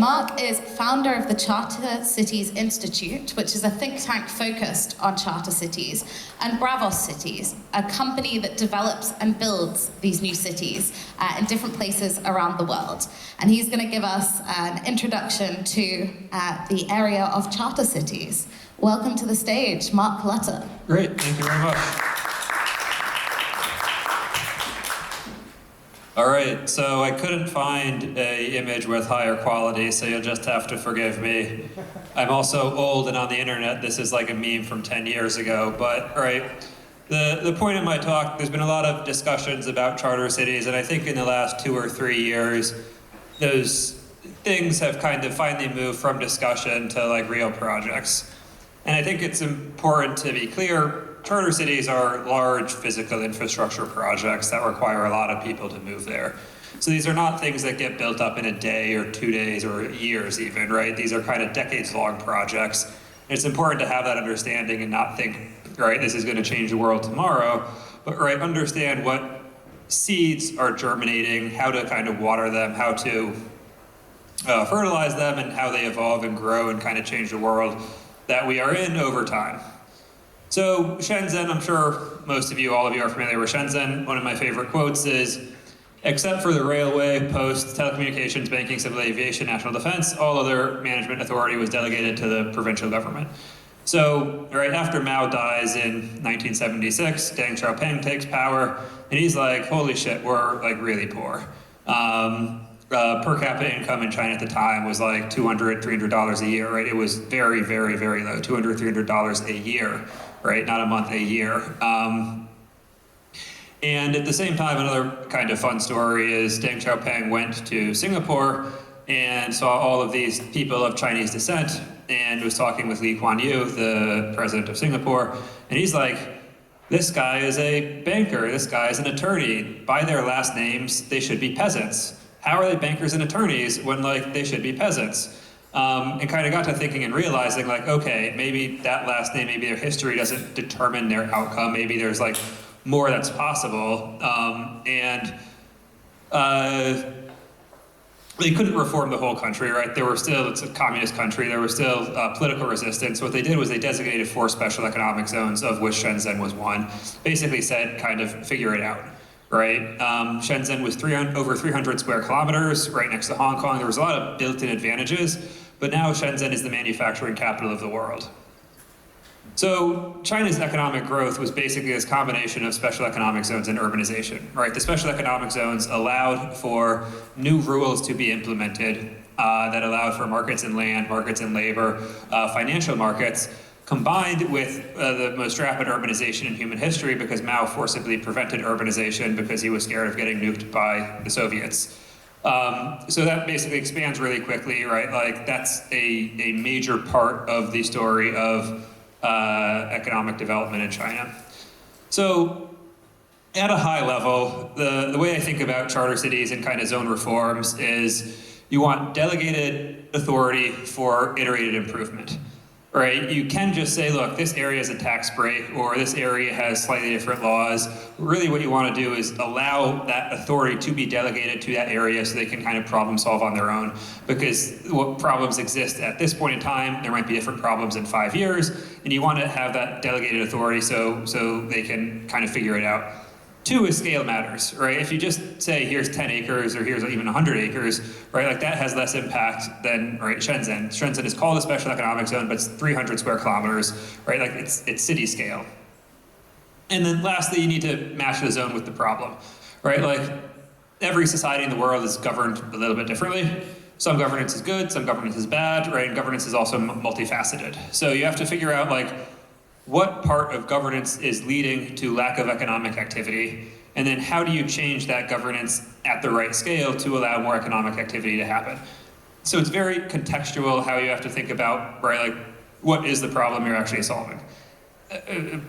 Mark is founder of the Charter Cities Institute, which is a think tank focused on charter cities, and Braavos Cities, a company that develops and builds these new cities in different places around the world. And he's going to give us an introduction to the area of charter cities. Welcome to the stage, Mark Lutter. Great, thank you very much. All right, so I couldn't find an image with higher quality, so you'll just have to forgive me. I'm also old and on the internet. This is like a meme from 10 years ago, but all right. The point of my talk, there's been a lot of discussions about charter cities, and I think in the last 2 or 3 years, those things have kind of finally moved from discussion to like real projects. And I think it's important to be clear, charter cities are large physical infrastructure projects that require a lot of people to move there. So these are not things that get built up in a day or 2 days or years even, right? These are kind of decades-long projects. And it's important to have that understanding and not think, right, this is going to change the world tomorrow, but right, understand what seeds are germinating, how to kind of water them, how to fertilize them, and how they evolve and grow and kind of change the world that we are in over time. So Shenzhen, I'm sure most of you, all of you are familiar with Shenzhen. One of my favorite quotes is, except for the railway, post, telecommunications, banking, civil aviation, national defense, all other management authority was delegated to the provincial government. So right after Mao dies in 1976, Deng Xiaoping takes power, and he's like, holy shit, we're like really poor. Per capita income in China at the time was like $200, $300 a year, right? It was very, very, very low, $200, $300 a year, right? Not a month, a year. And at the same time, another kind of fun story is Deng Xiaoping went to Singapore and saw all of these people of Chinese descent and was talking with Lee Kuan Yew, the president of Singapore, and he's like, this guy is a banker, this guy is an attorney. By their last names, they should be peasants. How are they bankers and attorneys when like they should be peasants? And kind of got to thinking and realizing like, okay, maybe that last name, maybe their history doesn't determine their outcome. Maybe there's like more that's possible. They couldn't reform the whole country, right? There were still, it's a communist country, there was still political resistance. What they did was they designated 4 special economic zones, of which Shenzhen was one. Basically said, kind of figure it out. Right, Shenzhen was over 300 square kilometers, right next to Hong Kong. There was a lot of built-in advantages, but now Shenzhen is the manufacturing capital of the world. So China's economic growth was basically this combination of special economic zones and urbanization, right? The special economic zones allowed for new rules to be implemented that allowed for markets in land, markets in labor, financial markets, combined with the most rapid urbanization in human history because Mao forcibly prevented urbanization because he was scared of getting nuked by the Soviets. So that basically expands really quickly, right? Like that's a major part of the story of economic development in China. So at a high level, the way I think about charter cities and kind of zone reforms is you want delegated authority for iterated improvement. Right? You can just say, look, this area is a tax break, or this area has slightly different laws. Really what you want to do is allow that authority to be delegated to that area so they can kind of problem solve on their own. Because what problems exist at this point in time, there might be different problems in 5 years, and you want to have that delegated authority so they can kind of figure it out. 2 is scale matters, right? If you just say, here's 10 acres or here's even 100 acres, right? Like that has less impact than, right, Shenzhen. Shenzhen is called a special economic zone, but it's 300 square kilometers, right? Like it's city scale. And then lastly, you need to match the zone with the problem, right? Like every society in the world is governed a little bit differently. Some governance is good, some governance is bad, right? And governance is also multifaceted. So you have to figure out like, what part of governance is leading to lack of economic activity, and then how do you change that governance at the right scale to allow more economic activity to happen? So it's very contextual how you have to think about, right, like what is the problem you're actually solving?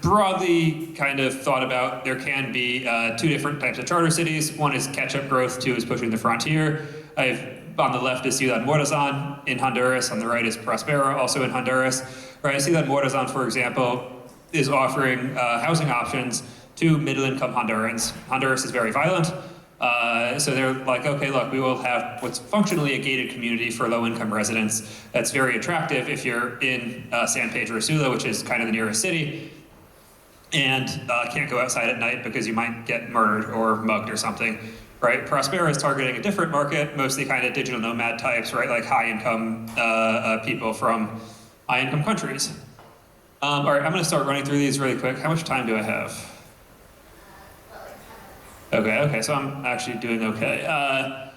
Broadly kind of thought about, there can be 2 different types of charter cities. One is catch-up growth, 2 is pushing the frontier. On the left is Ciudad Morazan in Honduras, on the right is Prospero, also in Honduras. Right, Ciudad Morazan, for example, is offering housing options to middle-income Hondurans. Honduras is very violent. So they're like, okay, look, we will have what's functionally a gated community for low-income residents that's very attractive if you're in San Pedro Sula, which is kind of the nearest city, and can't go outside at night because you might get murdered or mugged or something, right? Prospera is targeting a different market, mostly kind of digital nomad types, right? Like high-income people from high-income countries. All right, I'm going to start running through these really quick. How much time do I have? Okay, so I'm actually doing okay.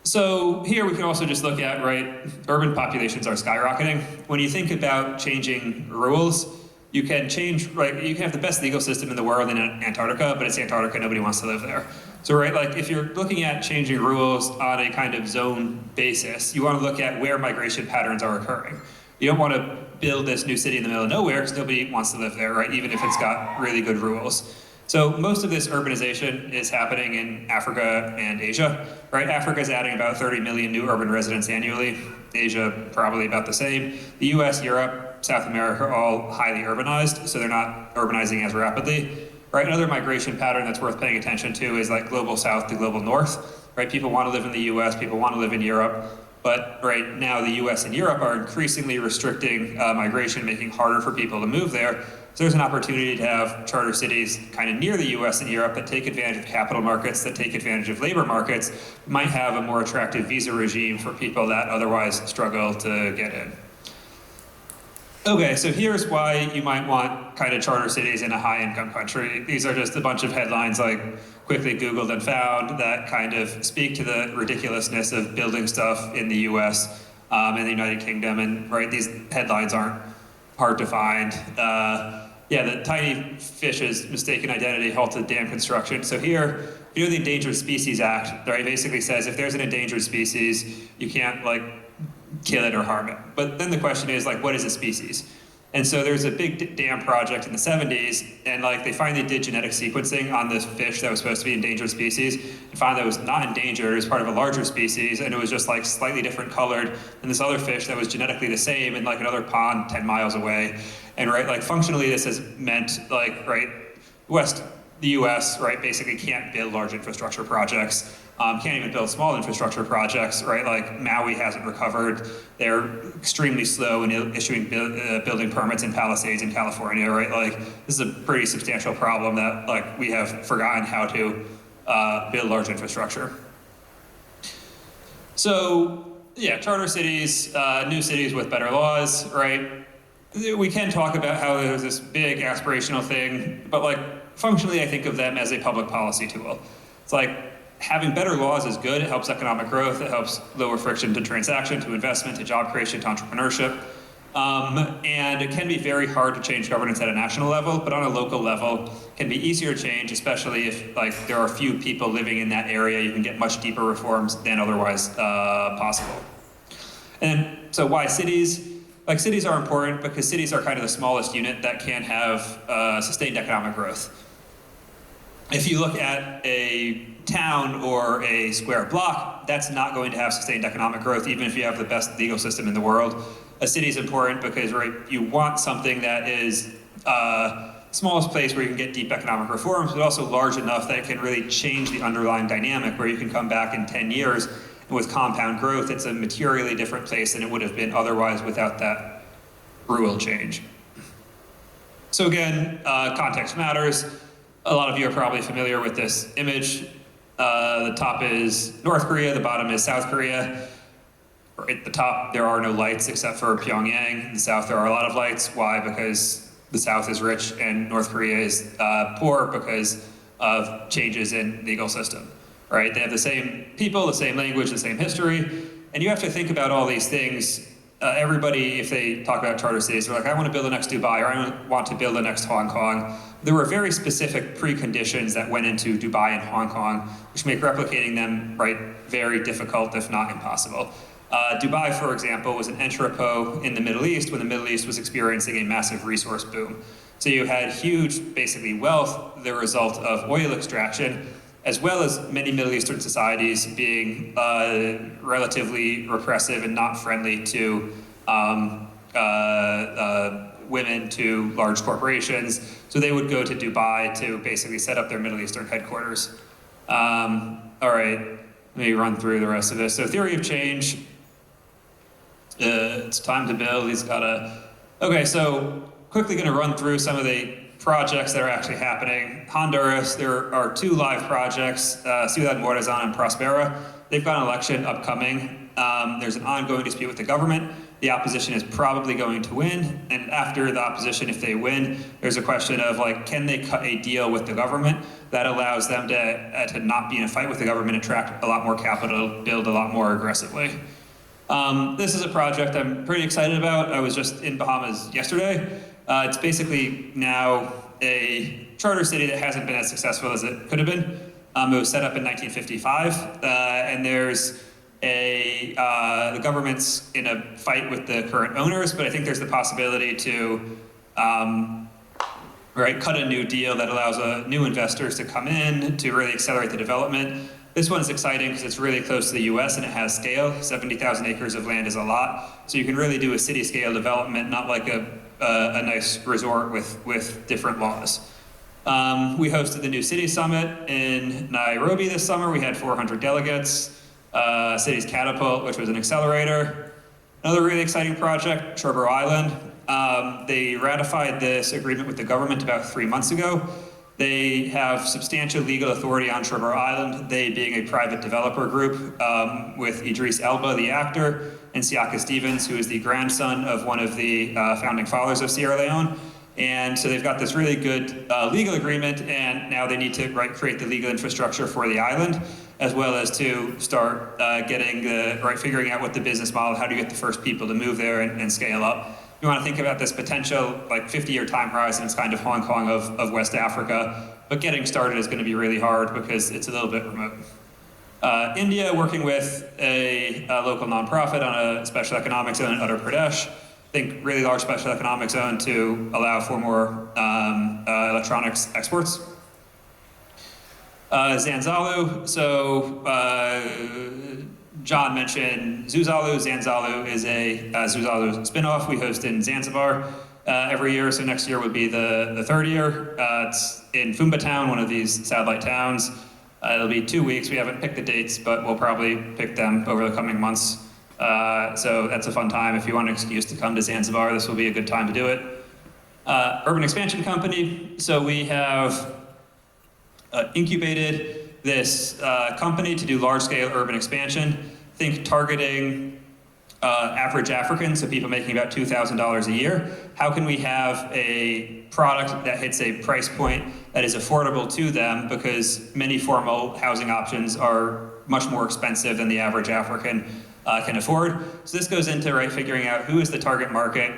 So here we can also just look at, right, urban populations are skyrocketing. When you think about changing rules, you can change, right, you can have the best legal system in the world in Antarctica, but it's Antarctica, nobody wants to live there. So, right, like if you're looking at changing rules on a kind of zone basis, you want to look at where migration patterns are occurring. You don't want to build this new city in the middle of nowhere because nobody wants to live there, right, even if it's got really good rules. So most of this urbanization is happening in Africa and Asia, right? Africa is adding about 30 million new urban residents annually. Asia, probably about the same. The US, Europe, South America are all highly urbanized, so they're not urbanizing as rapidly, right? Another migration pattern that's worth paying attention to is like global south to global north, right? People want to live in the US, people want to live in Europe, but right now the US and Europe are increasingly restricting migration, making it harder for people to move there. So there's an opportunity to have charter cities kind of near the US and Europe that take advantage of capital markets, that take advantage of labor markets, might have a more attractive visa regime for people that otherwise struggle to get in. Okay, so here's why you might want kind of charter cities in a high-income country. These are just a bunch of headlines like quickly Googled and found that kind of speak to the ridiculousness of building stuff in the US and the United Kingdom. And right, these headlines aren't hard to find. Yeah, the tiny fish's mistaken identity halted dam construction. So here, you know, the Endangered Species Act, right, basically says if there's an endangered species, you can't like kill it or harm it. But then the question is like, what is a species? And so there's a big dam project in the 70s, and like they finally did genetic sequencing on this fish that was supposed to be endangered species, and found that it was not endangered, it was part of a larger species, and it was just like slightly different colored than this other fish that was genetically the same in like another pond 10 miles away. And right, like functionally this has meant like, right, the US, right, basically can't build large infrastructure projects, can't even build small infrastructure projects, right? Like Maui hasn't recovered. They're extremely slow in issuing building permits in Palisades in California, right? Like this is a pretty substantial problem that like we have forgotten how to build large infrastructure. So yeah, charter cities, new cities with better laws, right? We can talk about how there's this big aspirational thing, but like functionally I think of them as a public policy tool. It's like having better laws is good. It helps economic growth. It helps lower friction to transaction, to investment, to job creation, to entrepreneurship. And it can be very hard to change governance at a national level, but on a local level, it can be easier to change, especially if like there are few people living in that area. You can get much deeper reforms than otherwise possible. And so why cities? Like cities are important because cities are kind of the smallest unit that can have sustained economic growth. If you look at a town or a square block, that's not going to have sustained economic growth, even if you have the best legal system in the world. A city is important because, right, you want something that is smallest place where you can get deep economic reforms, but also large enough that it can really change the underlying dynamic, where you can come back in 10 years and with compound growth, it's a materially different place than it would have been otherwise without that rule change. So again, context matters. A lot of you are probably familiar with this image. The top is North Korea, the bottom is South Korea. At the top, there are no lights except for Pyongyang. In the south, there are a lot of lights. Why? Because the south is rich and North Korea is poor because of changes in legal system, right? They have the same people, the same language, the same history, and you have to think about all these things. Everybody, if they talk about charter cities, they're like, I want to build the next Dubai, or I want to build the next Hong Kong. There were very specific preconditions that went into Dubai and Hong Kong, which make replicating them, right, very difficult, if not impossible. Dubai, for example, was an entrepot in the Middle East when the Middle East was experiencing a massive resource boom. So you had huge, basically, wealth, the result of oil extraction, as well as many Middle Eastern societies being relatively repressive and not friendly to women, to large corporations. So they would go to Dubai to basically set up their Middle Eastern headquarters. All right, let me run through the rest of this. So theory of change, it's time to build. He's got a, okay, so quickly gonna run through some of the projects that are actually happening. Honduras, there are 2 live projects, Ciudad Morazan and Prospera. They've got an election upcoming. There's an ongoing dispute with the government. The opposition is probably going to win, and after the opposition, if they win, there's a question of like, can they cut a deal with the government that allows them to not be in a fight with the government, attract a lot more capital, build a lot more aggressively. This is a project I'm pretty excited about. I was just in Bahamas yesterday. It's basically now a charter city that hasn't been as successful as it could have been. It was set up in 1955, and there's the government's in a fight with the current owners, but I think there's the possibility to cut a new deal that allows new investors to come in to really accelerate the development. This one's exciting because it's really close to the US and it has scale. 70,000 acres of land is a lot. So you can really do a city scale development, not like a nice resort with different laws. We hosted the New City Summit in Nairobi this summer. We had 400 delegates. Cities Catapult, which was an accelerator. Another really exciting project, Trevor Island. They ratified this agreement with the government about 3 months ago. They have substantial legal authority on Trevor Island, they being a private developer group with Idris Elba, the actor, and Siaka Stevens, who is the grandson of one of the founding fathers of Sierra Leone. And so they've got this really good legal agreement, and now they need to create the legal infrastructure for the island, as well as to start figuring out what the business model, how do you get the first people to move there and scale up. You want to think about this potential 50-year time horizon. It's kind of Hong Kong of West Africa, but getting started is going to be really hard because it's a little bit remote. India, working with a local nonprofit on a special economic zone in Uttar Pradesh. I think really large special economic zone to allow for more electronics exports. Zanzalu, so John mentioned Zuzalu. Zanzalu is a Zuzalu spinoff we host in Zanzibar every year, so next year would be the 3rd year. It's in Fumba Town, one of these satellite towns. It'll be 2 weeks. We haven't picked the dates, but we'll probably pick them over the coming months. So that's a fun time. If you want an excuse to come to Zanzibar, this will be a good time to do it. Urban Expansion Company. So we have incubated this company to do large-scale urban expansion. Think targeting average Africans, so people making about $2,000 a year. How can we have a product that hits a price point that is affordable to them, because many formal housing options are much more expensive than the average African can afford. So this goes into figuring out who is the target market,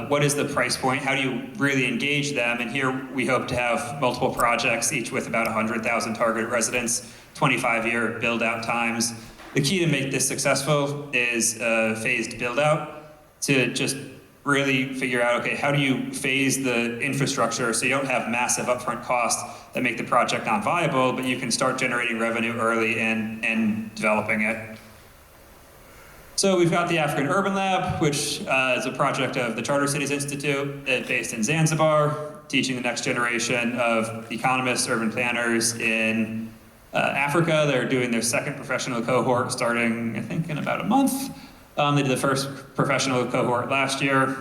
what is the price point, how do you really engage them, and here we hope to have multiple projects, each with about 100,000 target residents, 25-year build-out times. The key to make this successful is phased build-out, to just really figure out, okay, how do you phase the infrastructure so you don't have massive upfront costs that make the project non-viable, but you can start generating revenue early and developing it. So we've got the African Urban Lab, which is a project of the Charter Cities Institute based in Zanzibar, teaching the next generation of economists, urban planners in Africa. They're doing their 2nd professional cohort starting, I think, in about a month. They did the 1st professional cohort last year.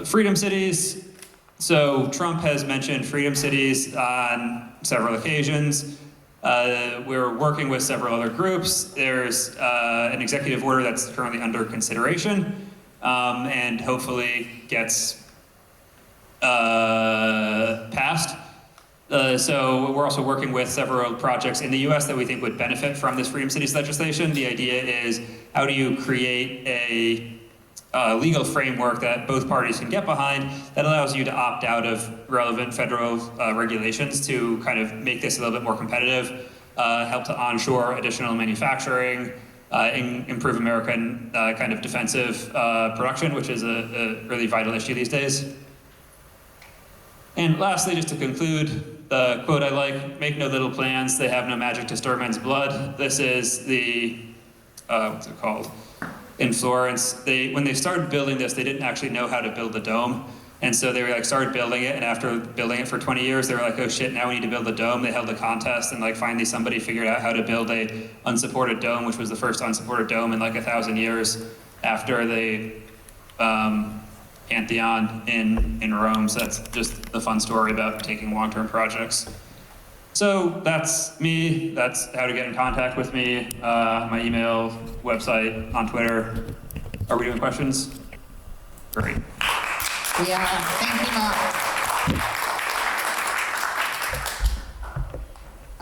Freedom cities. So Trump has mentioned freedom cities on several occasions. We're working with several other groups. There's an executive order that's currently under consideration and hopefully gets passed. So we're also working with several projects in the US that we think would benefit from this Freedom Cities legislation. The idea is, how do you create a legal framework that both parties can get behind that allows you to opt out of relevant federal regulations to kind of make this a little bit more competitive, help to onshore additional manufacturing, improve American kind of defensive production, which is a really vital issue these days. And lastly, just to conclude, the quote I like, "Make no little plans, they have no magic to stir men's blood." This is the, what's it called? In Florence. When they started building this, they didn't actually know how to build the dome. And so they were like started building it, and after building it for 20 years, they were like, oh shit, now we need to build a dome. They held a contest, and like finally somebody figured out how to build a unsupported dome, which was the first unsupported dome in like 1,000 years after the Pantheon in Rome. So that's just the fun story about taking long-term projects. So that's me. That's how to get in contact with me. My email, website, on Twitter. Are we doing questions? Great. Yeah, thank you, Mark.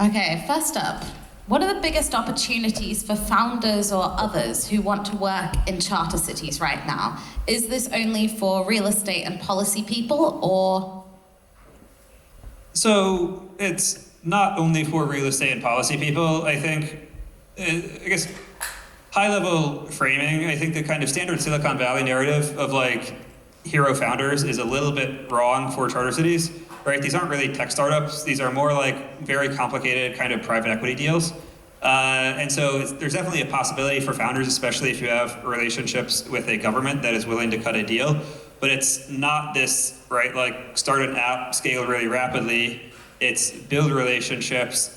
Okay, first up, what are the biggest opportunities for founders or others who want to work in charter cities right now? Is this only for real estate and policy people, or? So it's not only for real estate and policy people. I think, I guess, high-level framing, I think the kind of standard Silicon Valley narrative of like hero founders is a little bit wrong for charter cities, right? These aren't really tech startups. These are more like very complicated kind of private equity deals. And so there's definitely a possibility for founders, especially if you have relationships with a government that is willing to cut a deal. But it's not this, right, like start an app, scale really rapidly. It's build relationships,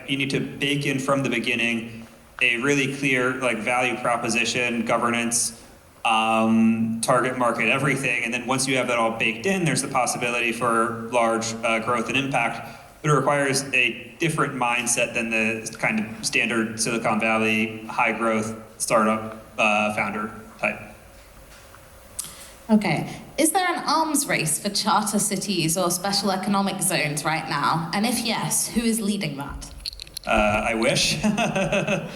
you need to bake in from the beginning a really clear like value proposition, governance, target market, everything. And then once you have that all baked in, there's the possibility for large growth and impact. But it requires a different mindset than the kind of standard Silicon Valley high growth startup founder type. Okay, is there an arms race for charter cities or special economic zones right now? And if yes, who is leading that? I wish. I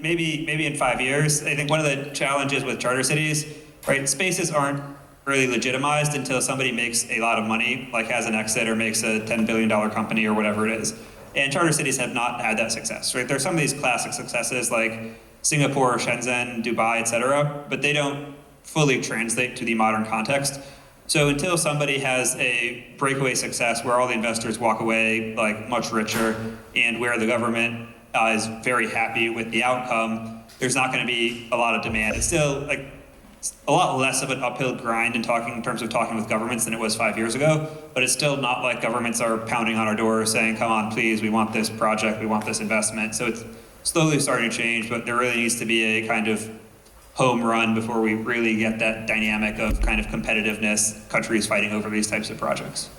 maybe in 5 years. I think one of the challenges with charter cities, right? Spaces aren't really legitimized until somebody makes a lot of money, like has an exit or makes a $10 billion company or whatever it is. And charter cities have not had that success, right? There's some of these classic successes like Singapore, Shenzhen, Dubai, et cetera, but they don't fully translate to the modern context. So until somebody has a breakaway success where all the investors walk away like much richer and where the government is very happy with the outcome, there's not going to be a lot of demand. It's still like a lot less of an uphill grind in terms of talking with governments than it was 5 years ago, but it's still not like governments are pounding on our door saying, come on, please, we want this project, we want this investment. So it's slowly starting to change, but there really needs to be a kind of home run before we really get that dynamic of kind of competitiveness, countries fighting over these types of projects.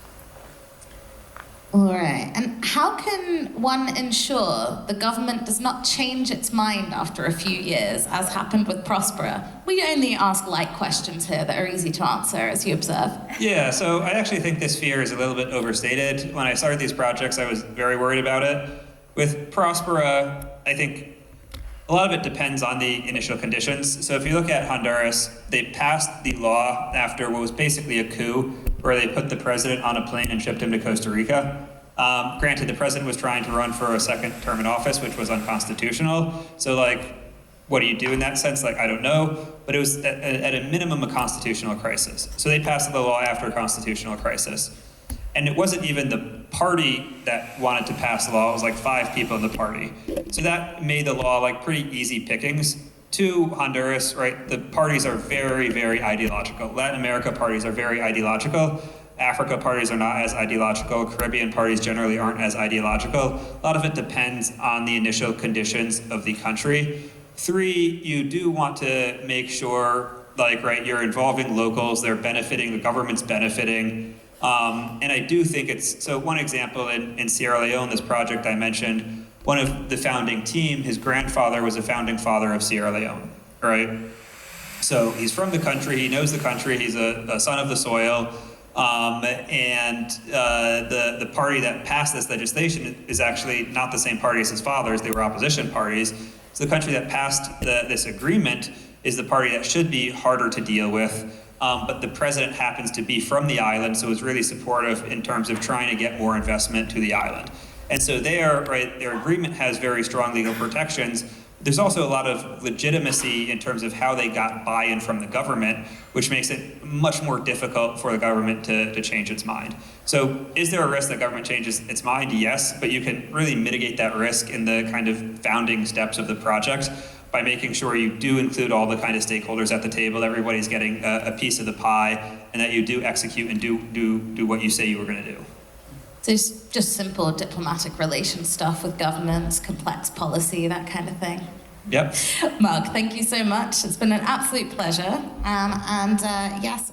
All right, and how can one ensure the government does not change its mind after a few years, as happened with Prospera? We only ask light questions here that are easy to answer, as you observe. Yeah, so I actually think this fear is a little bit overstated. When I started these projects, I was very worried about it. With Prospera, I think a lot of it depends on the initial conditions. So if you look at Honduras, they passed the law after what was basically a coup, where they put the president on a plane and shipped him to Costa Rica. Granted, the president was trying to run for a second term in office, which was unconstitutional. So like, what do you do in that sense? Like, I don't know, but it was at a minimum a constitutional crisis. So they passed the law after a constitutional crisis. And it wasn't even the party that wanted to pass the law, it was like 5 people in the party. So that made the law like pretty easy pickings. To Honduras, right, the parties are very, very ideological. Latin America parties are very ideological. Africa parties are not as ideological. Caribbean parties generally aren't as ideological. A lot of it depends on the initial conditions of the country. 3, you do want to make sure, like, right, you're involving locals, they're benefiting, the government's benefiting. And I do think it's, so one example in Sierra Leone, this project I mentioned, one of the founding team, his grandfather was a founding father of Sierra Leone, right? So he's from the country, he knows the country, he's a son of the soil, and the party that passed this legislation is actually not the same party as his father's, they were opposition parties. So the country that passed this agreement is the party that should be harder to deal with, but the president happens to be from the island, so is really supportive in terms of trying to get more investment to the island. And so their agreement has very strong legal protections. There's also a lot of legitimacy in terms of how they got buy-in from the government, which makes it much more difficult for the government to change its mind. So is there a risk that government changes its mind? Yes, but you can really mitigate that risk in the kind of founding steps of the project. by making sure you do include all the kind of stakeholders at the table, everybody's getting a piece of the pie, and that you do execute and do what you say you were going to do. So it's just simple diplomatic relations stuff with governments, complex policy, that kind of thing. Yep. Mark, thank you so much. It's been an absolute pleasure. Yes.